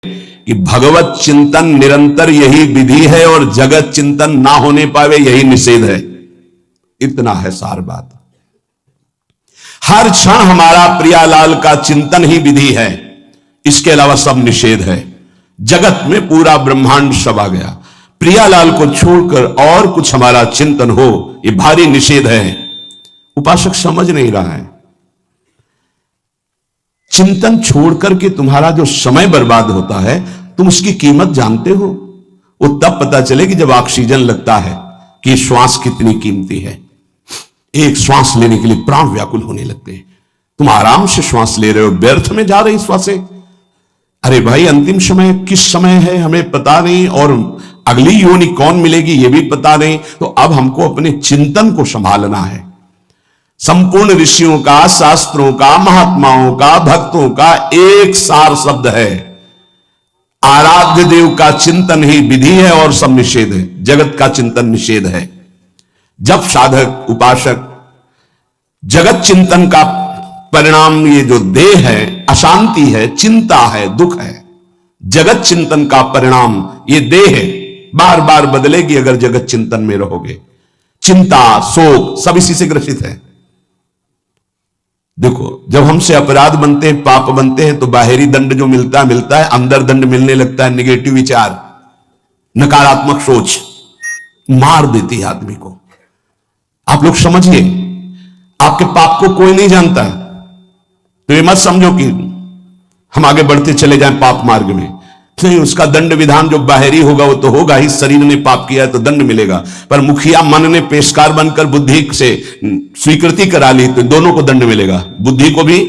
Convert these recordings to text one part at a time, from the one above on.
कि भगवत चिंतन निरंतर यही विधि है और जगत चिंतन ना होने पावे यही निषेध है। इतना है सार बात। हर क्षण हमारा प्रियालाल का चिंतन ही विधि है, इसके अलावा सब निषेध है। जगत में पूरा ब्रह्मांड सब आ गया, प्रियालाल को छोड़कर और कुछ हमारा चिंतन हो ये भारी निषेध है। उपासक समझ नहीं रहा है। चिंतन छोड़कर के तुम्हारा जो समय बर्बाद होता है, तुम उसकी कीमत जानते हो? वो तब पता चलेगी जब ऑक्सीजन लगता है कि श्वास कितनी कीमती है। एक श्वास लेने के लिए प्राण व्याकुल होने लगते हैं। तुम आराम से श्वास ले रहे हो, व्यर्थ में जा रही श्वासें। अरे भाई, अंतिम समय किस समय है हमें पता नहीं, और अगली योनि कौन मिलेगी ये भी पता नहीं। तो अब हमको अपने चिंतन को संभालना है। संपूर्ण ऋषियों का, शास्त्रों का, महात्माओं का, भक्तों का एक सार शब्द है, आराध्य देव का चिंतन ही विधि है और सब निषेध है। जगत का चिंतन निषेध है। जब साधक उपासक जगत चिंतन का परिणाम ये जो देह है, अशांति है, चिंता है, दुख है, जगत चिंतन का परिणाम ये देह है, बार बार बदलेगी अगर जगत चिंतन में रहोगे। चिंता, शोक सब इसी से ग्रसित है। देखो, जब हमसे अपराध बनते हैं, पाप बनते हैं, तो बाहरी दंड जो मिलता है, अंदर दंड मिलने लगता है। निगेटिव विचार, नकारात्मक सोच मार देती है आदमी को। आप लोग समझिए, आपके पाप को कोई नहीं जानता, तो ये मत समझो कि हम आगे बढ़ते चले जाएं पाप मार्ग में। नहीं, उसका दंड विधान जो बाहरी होगा वो तो होगा ही। शरीर ने पाप किया है तो दंड मिलेगा, पर मुखिया मन ने पेशकार बनकर बुद्धि से स्वीकृति करा ली तो दोनों को दंड मिलेगा, बुद्धि को भी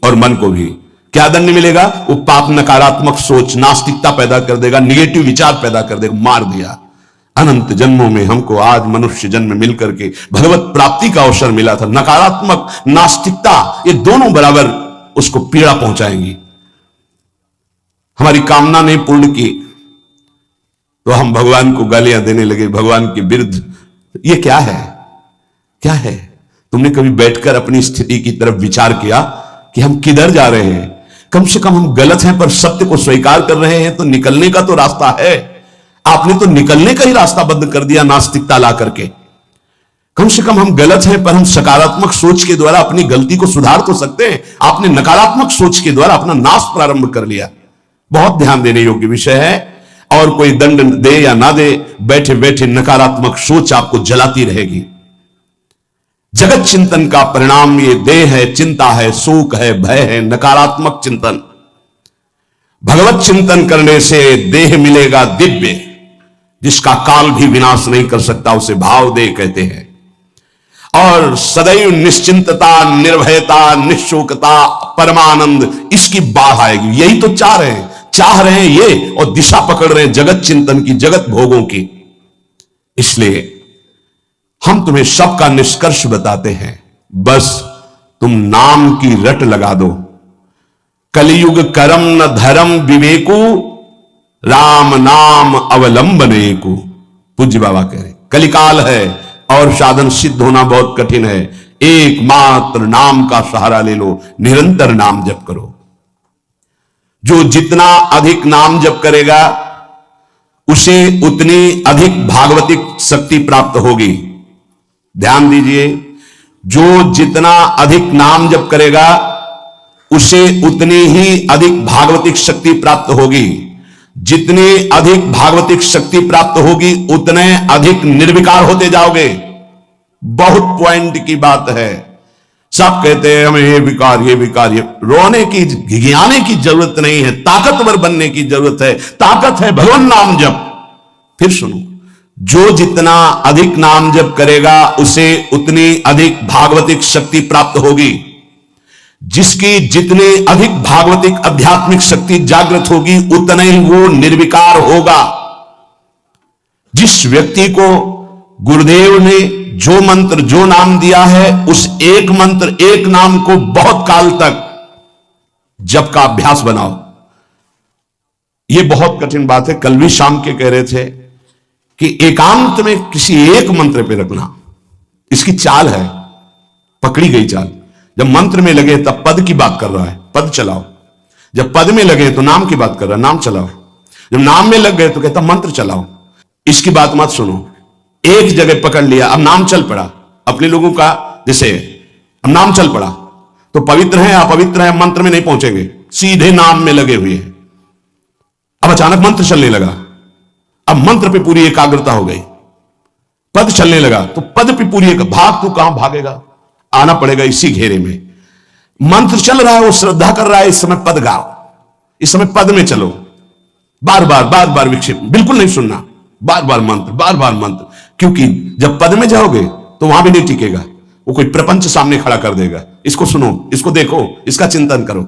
और मन को भी। क्या दंड मिलेगा? वो पाप नकारात्मक सोच, नास्तिकता पैदा कर देगा, निगेटिव विचार पैदा कर देगा। मार दिया। अनंत जन्मों में हमको आज मनुष्य जन्म मिलकर के भगवत प्राप्ति का अवसर मिला था। नकारात्मक, नास्तिकता ये दोनों बराबर उसको पीड़ा पहुंचाएंगी। हमारी कामना नहीं पूर्ण की तो हम भगवान को गालियां देने लगे, भगवान के विरुद्ध। ये क्या है? क्या है? तुमने कभी बैठकर अपनी स्थिति की तरफ विचार किया कि हम किधर जा रहे हैं? कम से कम हम गलत हैं पर सत्य को स्वीकार कर रहे हैं, तो निकलने का तो रास्ता है। आपने तो निकलने का ही रास्ता बंद कर दिया नास्तिकता ला करके। कम से कम हम गलत हैं पर हम सकारात्मक सोच के द्वारा अपनी गलती को सुधार तो सकते हैं। आपने नकारात्मक सोच के द्वारा अपना नाश प्रारंभ कर लिया। बहुत ध्यान देने योग्य विषय है। और कोई दंड दे या ना दे, बैठे बैठे नकारात्मक सोच आपको जलाती रहेगी। जगत चिंतन का परिणाम ये देह है, चिंता है, शोक है, भय है, नकारात्मक चिंतन। भगवत चिंतन करने से देह मिलेगा दिव्य, जिसका काल भी विनाश नहीं कर सकता, उसे भाव देह कहते हैं। और सदैव निश्चिंतता, निर्भयता, निशोकता, परमानंद, इसकी बाढ़ आएगी। यही तो चाह रहे हैं ये, और दिशा पकड़ रहे हैं जगत चिंतन की, जगत भोगों की। इसलिए हम तुम्हें सबका निष्कर्ष बताते हैं, बस तुम नाम की रट लगा दो। कलियुग करम न धर्म विवेकु, राम नाम अवलंबने को। पूज्य बाबा कह रहे कलिकाल है और साधन सिद्ध होना बहुत कठिन है। एकमात्र नाम का सहारा ले लो, निरंतर नाम जप करो। जो जितना अधिक नाम जप करेगा उसे उतनी अधिक भागवतिक शक्ति प्राप्त होगी। ध्यान दीजिए, जो जितना अधिक नाम जप करेगा उसे उतनी ही अधिक भागवतिक शक्ति प्राप्त होगी। जितनी अधिक भागवतिक शक्ति प्राप्त होगी उतने अधिक निर्विकार होते जाओगे। बहुत पॉइंट की बात है। सब कहते हैं हमें ये विकार, ये विकार, ये रोने की, घिघियाने की जरूरत नहीं है, ताकतवर बनने की जरूरत है। ताकत है भगवान नाम जप। फिर सुनो, जो जितना अधिक नाम जप करेगा उसे उतनी अधिक भागवतिक शक्ति प्राप्त होगी। जिसकी जितनी अधिक भागवतिक आध्यात्मिक शक्ति जागृत होगी उतना ही वो निर्विकार होगा। जिस व्यक्ति को गुरुदेव ने जो मंत्र, जो नाम दिया है, उस एक मंत्र, एक नाम को बहुत काल तक जप का अभ्यास बनाओ। यह बहुत कठिन बात है। कल भी शाम के कह रहे थे कि एकांत में किसी एक मंत्र पे रखना, इसकी चाल है, पकड़ी गई चाल। जब मंत्र में लगे तब पद की बात कर रहा है, पद चलाओ। जब पद में लगे तो नाम की बात कर रहा, नाम चलाओ। जब नाम में लग गए तो कहता मंत्र चलाओ। इसकी बात मत सुनो। एक जगह पकड़ लिया, अब नाम चल पड़ा। अपने लोगों का जैसे अब नाम चल पड़ा तो पवित्र है अपवित्र है मंत्र में नहीं पहुंचेंगे, सीधे नाम में लगे हुए हैं। अब अचानक मंत्र चलने लगा, अब मंत्र पे पूरी एकाग्रता हो गई। पद चलने लगा तो पद पे पूरी भाग, तू कहां भागेगा, आना पड़ेगा इसी घेरे में। मंत्र चल रहा है, वो श्रद्धा कर रहा है, इस समय पद गाओ, इस समय पद में चलो, बार बार विक्षेप बिल्कुल नहीं सुनना, बार बार मंत्र। क्योंकि जब पद में जाओगे तो वहां भी नहीं टिकेगा, वो कोई प्रपंच सामने खड़ा कर देगा। इसको सुनो, इसको देखो, इसका चिंतन करो।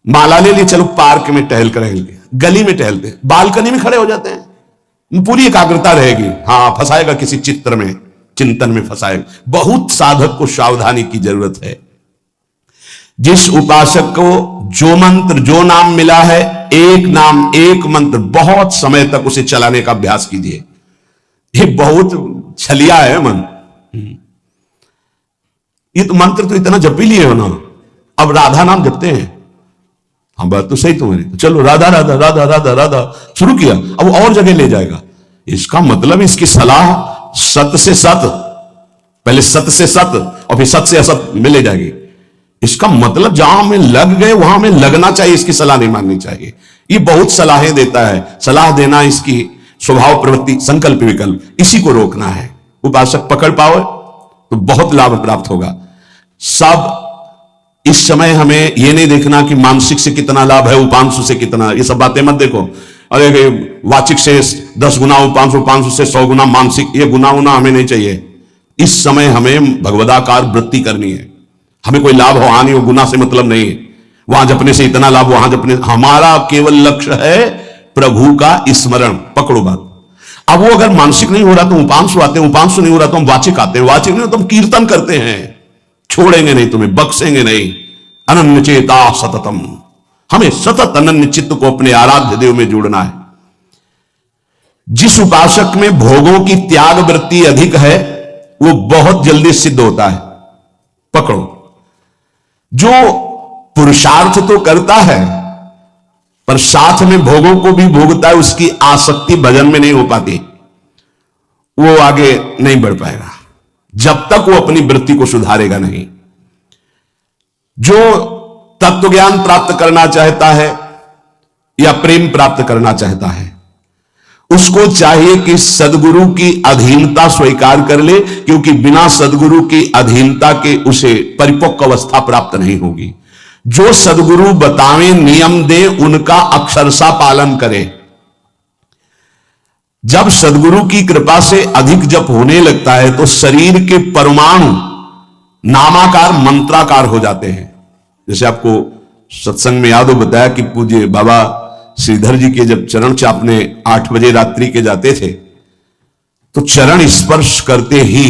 माला ले लिए, चलो पार्क में टहल कर, गली में टहलते, बालकनी में खड़े हो जाते हैं, पूरी एकाग्रता रहेगी। हाँ, फंसाएगा किसी चित्र में, चिंतन में फंसाएगा। बहुत साधक को सावधानी की जरूरत है। जिस उपासक को जो मंत्र जो नाम मिला है, एक नाम एक मंत्र बहुत समय तक उसे चलाने का अभ्यास कीजिए। ये बहुत छलिया है मन। ये तो मंत्र तो इतना जप ही लिए हो ना, अब राधा नाम जपते हैं। हाँ, बात तो सही तुम्हारी, तो चलो राधा राधा राधा राधा राधा शुरू किया, अब और जगह ले जाएगा। इसका मतलब इसकी सलाह सत से सत, पहले सत से सत और फिर सत से असत में ले जाएगी। इसका मतलब जहां में लग गए वहां में लगना चाहिए, इसकी सलाह नहीं माननी चाहिए। ये बहुत सलाहें देता है, सलाह देना इसकी स्वभाव प्रवृत्ति संकल्प विकल्प, इसी को रोकना है। उपासक पकड़ पाओ तो बहुत लाभ प्राप्त होगा। सब इस समय हमें यह नहीं देखना कि मानसिक से कितना लाभ है, उपांशु से कितना, ये सब बातें मत देखो। अरे वाचिक से 10 गुना उपांशु, उपांशु से 100 गुना मानसिक, ये गुना उना हमें नहीं चाहिए। इस समय हमें भगवदाकार वृत्ति करनी है। हमें कोई लाभ हो हानि हो, गुना से मतलब नहीं है। वहां जपने से इतना लाभ, वहां जपने, हमारा केवल लक्ष्य है प्रभु का स्मरण। पकड़ो बात। अब वो अगर मानसिक नहीं हो रहा तो उपांशु आते हैं, उपांशु नहीं हो रहा तो हम वाचिक आते हैं, वाचिक नहीं हो तो हम कीर्तन करते हैं। छोड़ेंगे नहीं, तुम्हें बख्शेंगे नहीं। अनन्य चेता सततम, हमें सतत अनन्य चित्त को अपने आराध्य देव में जोड़ना है। जिस उपासक में भोगों की त्याग वृत्ति अधिक है वो बहुत जल्दी सिद्ध होता है। पकड़ो, जो पुरुषार्थ तो करता है पर साथ में भोगों को भी भोगता है, उसकी आसक्ति भजन में नहीं हो पाती, वो आगे नहीं बढ़ पाएगा जब तक वो अपनी वृत्ति को सुधारेगा नहीं। जो तत्व ज्ञान प्राप्त करना चाहता है या प्रेम प्राप्त करना चाहता है, उसको चाहिए कि सदगुरु की अधीनता स्वीकार कर ले, क्योंकि बिना सदगुरु की अधीनता के उसे परिपक्व अवस्था प्राप्त नहीं होगी। जो सदगुरु बतावें नियम दे उनका अक्षरशः पालन करे। जब सदगुरु की कृपा से अधिक जप होने लगता है तो शरीर के परमाणु नामाकार मंत्राकार हो जाते हैं। जैसे आपको सत्संग में याद हो बताया कि पूज्य बाबा श्रीधर जी के जब चरण चापने 8 बजे रात्रि के जाते थे तो चरण स्पर्श करते ही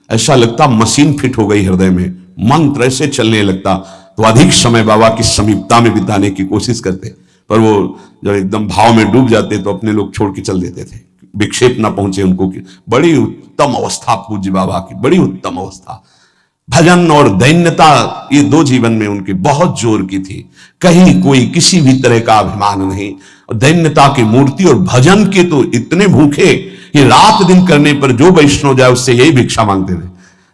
ऐसा लगता मशीन फिट हो गई हृदय में, मंत्र ऐसे चलने लगता। तो अधिक समय बाबा की समीपता में बिताने की कोशिश करते, पर वो जब एकदम भाव में डूब जाते तो अपने लोग छोड़ के चल देते थे, विक्षेप ना पहुंचे उनको। की बड़ी उत्तम अवस्था पूज्य बाबा की, बड़ी उत्तम अवस्था। भजन और दैन्यता ये 2 जीवन में उनके बहुत जोर की थी। कहीं कोई किसी भी तरह का अभिमान नहीं, और दैन्यता की मूर्ति और भजन के तो इतने भूखे कि रात दिन करने पर जो वैष्णव जाए उससे यही भिक्षा मांगते थे,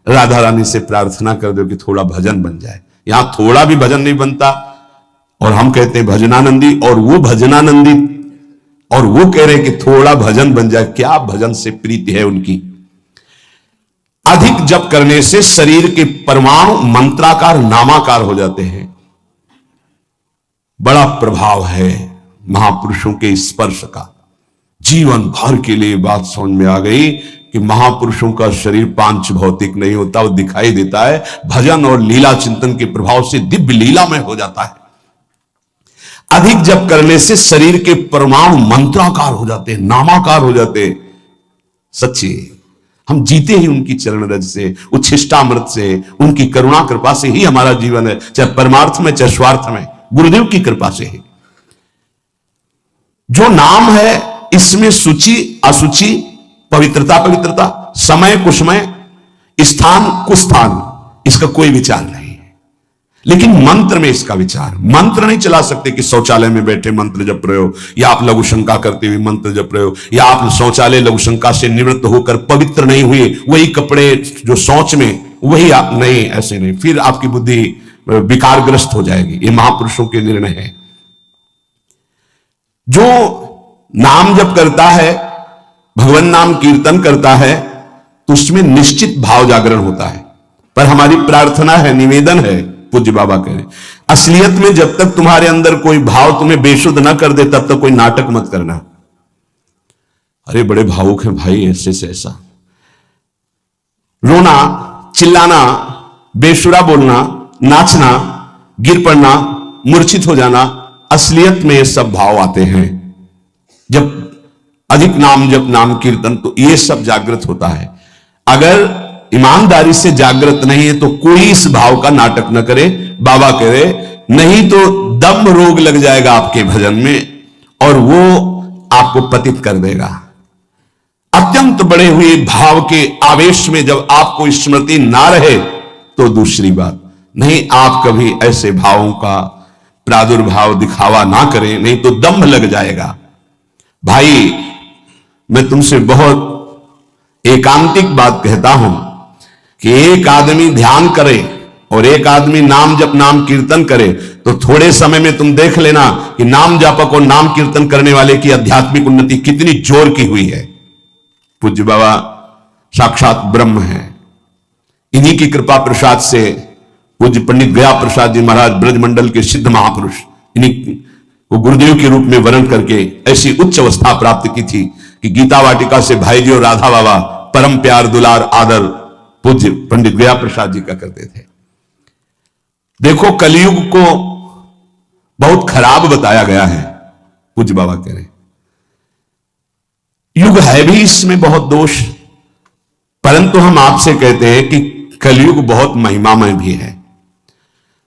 राधा रानी से प्रार्थना कर दो कि थोड़ा भजन बन जाए। यहां थोड़ा भी भजन नहीं बनता और हम कहते हैं भजनानंदी, और वो भजनानंदी और वो कह रहे कि थोड़ा भजन बन जाए। क्या भजन से प्रीति है उनकी। अधिक जप करने से शरीर के परमाणु मंत्राकार नामाकार हो जाते हैं। बड़ा प्रभाव है महापुरुषों के स्पर्श का। जीवन भर के लिए बात समझ में आ गई कि महापुरुषों का शरीर पांच भौतिक नहीं होता, वो दिखाई देता है भजन और लीला चिंतन के प्रभाव से दिव्य लीला में हो जाता है। अधिक जप करने से शरीर के परमाणु मंत्राकार हो जाते हैं, नामाकार हो जाते हैं। सच्ची हम जीते ही उनकी चरण रज से, उच्छिष्टामृत से, उनकी करुणा कृपा से ही हमारा जीवन है, चाहे परमार्थ में चाहे स्वार्थ में, गुरुदेव की कृपा से ही। जो नाम है इसमें सूचि असुचि, पवित्रता पवित्रता, समय कुसमय, स्थान कुस्थान, इसका कोई विचार नहीं है। लेकिन मंत्र में इसका विचार, मंत्र नहीं चला सकते कि शौचालय में बैठे मंत्र जप रहे हो, या आप लघु शंका करते हुए मंत्र जप रहे हो, या आप शौचालय लघु शंका से निवृत्त होकर पवित्र नहीं हुए, वही कपड़े जो शौच में वही आप नहीं, ऐसे नहीं, फिर आपकी बुद्धि विकारग्रस्त हो जाएगी। ये महापुरुषों के निर्णय है। जो नाम जप करता है, भगवान नाम कीर्तन करता है, तो उसमें निश्चित भाव जागरण होता है। पर हमारी प्रार्थना है, निवेदन है, पूज्य बाबा कह रहे, असलियत में जब तक तुम्हारे अंदर कोई भाव तुम्हें बेशुद्ध ना कर दे तब तक कोई नाटक मत करना। अरे बड़े भावुक हैं भाई, ऐसे से ऐसा रोना, चिल्लाना, बेसुरा बोलना, नाचना, गिर पड़ना, मूर्छित हो जाना, असलियत में ये सब भाव आते हैं। जब अधिक नाम जप, नाम कीर्तन, तो ये सब जागृत होता है। अगर ईमानदारी से जागृत नहीं है तो कोई इस भाव का नाटक न करे। बाबा कह रहे, नहीं तो दम रोग लग जाएगा आपके भजन में और वो आपको पतित कर देगा। अत्यंत बड़े हुए भाव के आवेश में जब आपको स्मृति ना रहे तो दूसरी बात, नहीं आप कभी ऐसे भावों का प्रादुर्भाव दिखावा ना करें, नहीं तो दम्भ लग जाएगा। भाई मैं तुमसे बहुत एकांतिक बात कहता हूं कि एक आदमी ध्यान करे और एक आदमी नाम जप, नाम कीर्तन करे, तो थोड़े समय में तुम देख लेना कि नाम जापक और नाम कीर्तन करने वाले की आध्यात्मिक उन्नति कितनी जोर की हुई है। पूज्य बाबा साक्षात ब्रह्म है। इन्हीं की कृपा प्रसाद से पूज्य पंडित गया प्रसाद जी महाराज ब्रजमंडल के सिद्ध महापुरुष, इन्हीं को गुरुदेव के रूप में वर्ण करके ऐसी उच्च अवस्था प्राप्त की थी कि गीता वाटिका से भाई जी और राधा बाबा परम प्यार, दुलार, आदर पूज्य पंडित गया प्रसाद जी का करते थे। देखो कलयुग को बहुत खराब बताया गया है, पूज्य बाबा कह रहे, युग है भी इसमें बहुत दोष, परंतु हम आपसे कहते हैं कि कलयुग बहुत महिमामय भी है।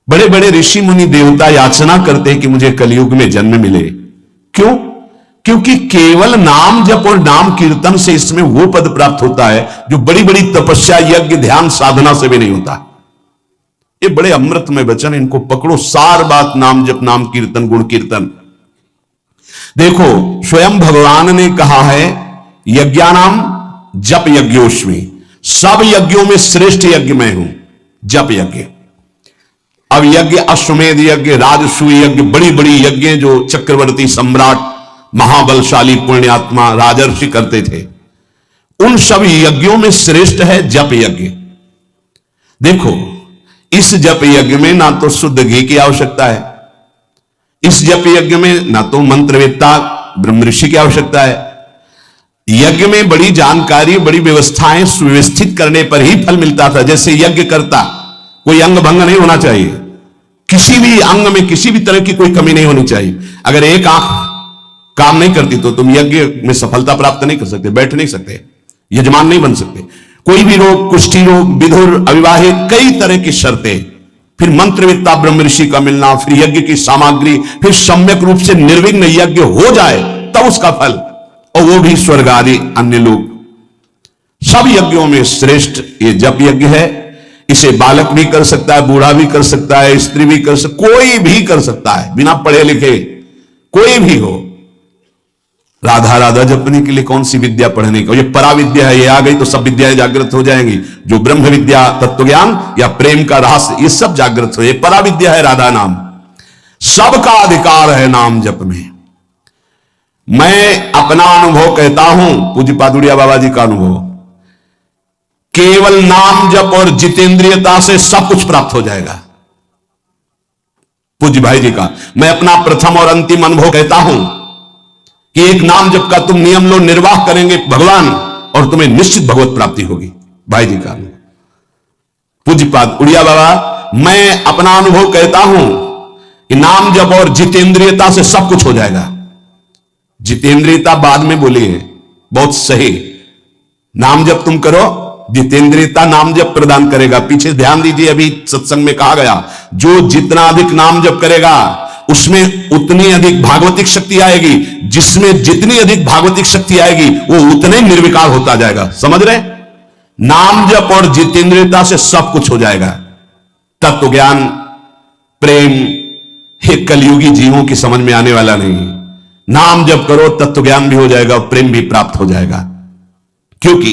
बड़े बड़े ऋषि मुनि देवता याचना करते हैं कि मुझे कलयुग में जन्म मिले। क्यों? क्योंकि केवल नाम जप और नाम कीर्तन से इसमें वो पद प्राप्त होता है जो बड़ी बड़ी तपस्या, यज्ञ, ध्यान, साधना से भी नहीं होता। ये बड़े अमृतमय वचन, इनको पकड़ो। सार बात नाम जप, नाम कीर्तन, गुण कीर्तन। देखो स्वयं भगवान ने कहा है, यज्ञानाम जप यज्ञोस्मि, सब यज्ञों में श्रेष्ठ यज्ञ मैं हूं, जप यज्ञ। अब यज्ञ, अश्वमेध यज्ञ, राजसूय यज्ञ, बड़ी बड़ी यज्ञ जो चक्रवर्ती सम्राट, महाबलशाली पुण्यात्मा राजर्षि करते थे, उन सब यज्ञों में श्रेष्ठ है जप यज्ञ। देखो इस जप यज्ञ में ना तो शुद्ध घी की आवश्यकता है, इस जप यज्ञ में ना तो मंत्रवेत्ता ब्रह्म ऋषि की आवश्यकता है। यज्ञ में बड़ी जानकारी, बड़ी व्यवस्थाएं सुव्यवस्थित करने पर ही फल मिलता था। जैसे यज्ञ करता, कोई अंग भंग नहीं होना चाहिए, किसी भी अंग में किसी भी तरह की कोई कमी नहीं होनी चाहिए। अगर एक आंख काम नहीं करती तो तुम यज्ञ में सफलता प्राप्त नहीं कर सकते, बैठ नहीं सकते, यजमान नहीं बन सकते। कोई भी रोग, कुष्ठी रोग, विधुर, अविवाहित, कई तरह की शर्तें, फिर मंत्रवेत्ता ब्रह्म ऋषि का मिलना, फिर यज्ञ की सामग्री, फिर सम्यक रूप से निर्विघ्न यज्ञ हो जाए तब उसका फल, और वो भी स्वर्ग आदि अन्य लोग। सब यज्ञों में श्रेष्ठ ये जप यज्ञ है। इसे बालक भी कर सकता है, बूढ़ा भी कर सकता है, स्त्री भी कर सकता, कोई भी कर सकता है, बिना पढ़े लिखे कोई भी हो। राधा राधा जपने के लिए कौन सी विद्या पढ़ने का, ये पराविद्या है, ये आ गई तो सब विद्याएं जागृत हो जाएंगी। जो ब्रह्म विद्या, तत्व ज्ञान या प्रेम का रहस्य, ये सब जागृत हो, ये पराविद्या है राधा नाम। सबका अधिकार है नाम जप में। मैं अपना अनुभव कहता हूं, पूज्य पादुड़िया बाबा जी का अनुभव, केवल नाम जप और जितेंद्रियता से सब कुछ प्राप्त हो जाएगा। पूज्य भाई जी का मैं अपना प्रथम और अंतिम अनुभव कहता हूं कि एक नाम जप का तुम नियम लो, निर्वाह करेंगे भगवान, और तुम्हें निश्चित भगवत प्राप्ति होगी। भाई जी का पूज्यपाद उड़िया बाबा, मैं अपना अनुभव कहता हूं कि नाम जप और जितेंद्रियता से सब कुछ हो जाएगा। जितेंद्रियता बाद में बोली है, बहुत सही। नाम जप तुम करो, जितेंद्रियता नाम जप प्रदान करेगा। पीछे ध्यान दीजिए, अभी सत्संग में कहा गया, जो जितना अधिक नाम जप करेगा उसमें उतनी अधिक भागवतिक शक्ति आएगी, जिसमें जितनी अधिक भागवतिक शक्ति आएगी वो उतने निर्विकार होता जाएगा। समझ रहे? नाम जप और जितेंद्रियता से सब कुछ हो जाएगा। तत्व ज्ञान, प्रेम हे कलयुगी जीवों की समझ में आने वाला नहीं। नाम जप करो, तत्व ज्ञान भी हो जाएगा और प्रेम भी प्राप्त हो जाएगा, क्योंकि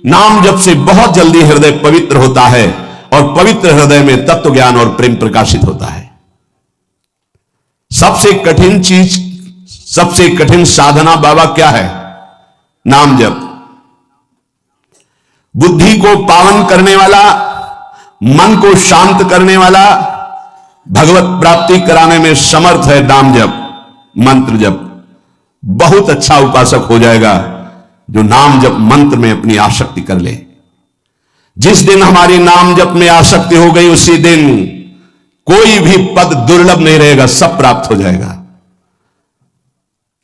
नाम जप से बहुत जल्दी हृदय पवित्र होता है और पवित्र हृदय में तत्व ज्ञान और प्रेम प्रकाशित होता है। सबसे कठिन चीज, सबसे कठिन साधना बाबा क्या है? नाम जप। बुद्धि को पावन करने वाला, मन को शांत करने वाला, भगवत प्राप्ति कराने में समर्थ है नाम जप, मंत्र जप। बहुत अच्छा उपासक हो जाएगा जो नाम जप मंत्र में अपनी आसक्ति कर ले। जिस दिन हमारी नाम जप में आसक्ति हो गई, उसी दिन कोई भी पद दुर्लभ नहीं रहेगा, सब प्राप्त हो जाएगा।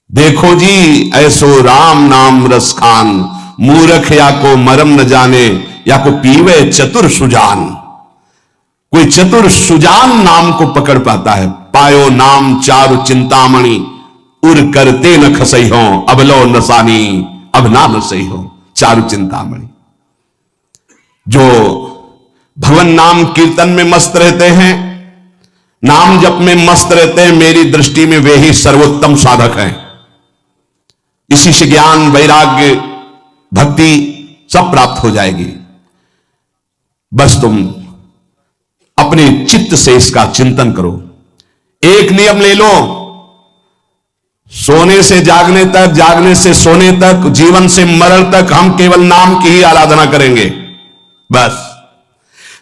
देखो जी ऐसो राम नाम रस खान, मूर्ख या को मरम न जाने, या को पीवे चतुर सुजान। कोई चतुर सुजान नाम को पकड़ पाता है। पायो नाम चारु चिंतामणि, उर करते न खसई हो, अब लो नसानी अब ना नसई हो। चारु चिंतामणि जो भगवान नाम कीर्तन में मस्त रहते हैं, नाम जप में मस्त रहते हैं, मेरी दृष्टि में वे ही सर्वोत्तम साधक हैं। इसी से ज्ञान, वैराग्य, भक्ति सब प्राप्त हो जाएगी। बस तुम अपने चित्त से इसका चिंतन करो। एक नियम ले लो, सोने से जागने तक, जागने से सोने तक, जीवन से मरण तक हम केवल नाम की ही आराधना करेंगे। बस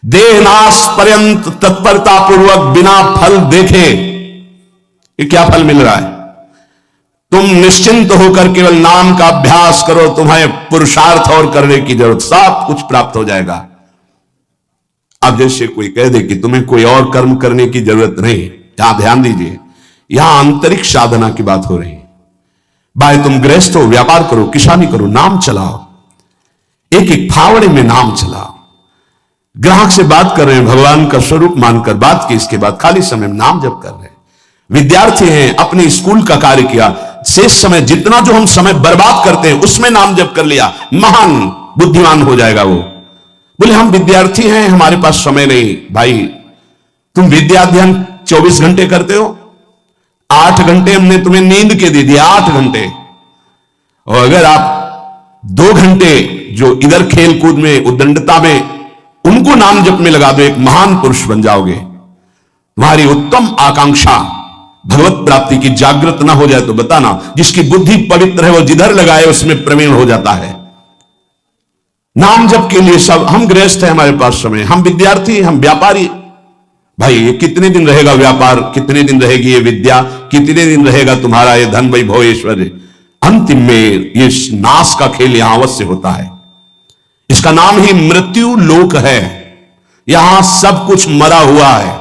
देहनाश पर्यंत तत्परता पूर्वक बिना फल देखे, ये क्या फल मिल रहा है? तुम निश्चिंत होकर केवल नाम का अभ्यास करो, तुम्हें पुरुषार्थ और करने की जरूरत, सब कुछ प्राप्त हो जाएगा। अब जैसे कोई कह दे कि तुम्हें कोई और कर्म करने की जरूरत नहीं, यहां ध्यान दीजिए, यहां आंतरिक साधना की बात हो रही है। भाई तुम गृहस्थ हो, व्यापार करो, किसानी करो, नाम चलाओ, एक एक फावड़े में नाम चलाओ। ग्राहक से बात कर रहे हैं, भगवान का स्वरूप मानकर बात की, इसके बाद खाली समय में नाम जप कर रहे हैं। विद्यार्थी हैं, अपने स्कूल का कार्य किया, शेष समय जितना जो हम समय बर्बाद करते हैं उसमें नाम जप कर लिया, महान बुद्धिमान हो जाएगा वो। बोले हम विद्यार्थी हैं, हमारे पास समय नहीं। भाई तुम विद्या अध्ययन 24 घंटे करते हो, 8 घंटे हमने तुम्हें नींद के दे दिया, 8 घंटे। और अगर आप 2 घंटे जो इधर खेल कूद में, उद्दंडता में, उनको नाम जप में लगा दो, एक महान पुरुष बन जाओगे। तुम्हारी उत्तम आकांक्षा भगवत प्राप्ति की जागृत ना हो जाए तो बताना, जिसकी बुद्धि पवित्र है वो जिधर लगाए उसमें प्रवीण हो जाता है। नाम जप के लिए सब, हम गृहस्थ हैं, हमारे पास समय, हम विद्यार्थी, हम व्यापारी। भाई ये कितने दिन रहेगा व्यापार, कितने दिन रहेगी ये विद्या, कितने दिन रहेगा तुम्हारा ये धन वैभव ऐश्वर्य? अंतिम में ये नाश का खेल यहां अवश्य होता है। इसका नाम ही मृत्यु लोक है। यहां सब कुछ मरा हुआ है,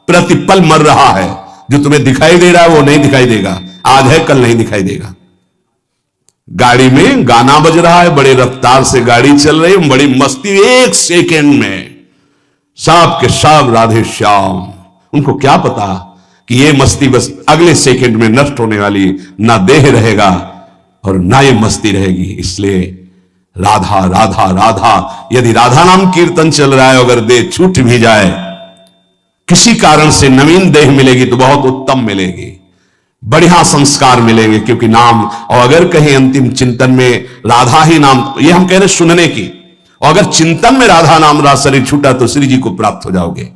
प्रतिपल मर रहा है। जो तुम्हें दिखाई दे रहा है वो नहीं दिखाई देगा, आज है कल नहीं दिखाई देगा। गाड़ी में गाना बज रहा है, बड़े रफ्तार से गाड़ी चल रही है, बड़ी मस्ती, 1 सेकेंड में सब के सब राधे श्याम। उनको क्या पता कि ये मस्ती बस अगले सेकेंड में नष्ट होने वाली, ना देह रहेगा और ना ये मस्ती रहेगी। इसलिए राधा राधा राधा, यदि राधा नाम कीर्तन चल रहा है, अगर देह छूट भी जाए, किसी कारण से नवीन देह मिलेगी तो बहुत उत्तम मिलेगी, बढ़िया संस्कार मिलेंगे, क्योंकि नाम। और अगर कहीं अंतिम चिंतन में राधा ही नाम, ये हम कह रहे सुनने की, और अगर चिंतन में राधा नाम रहा शरीर छूटा तो श्री जी को प्राप्त हो जाओगे।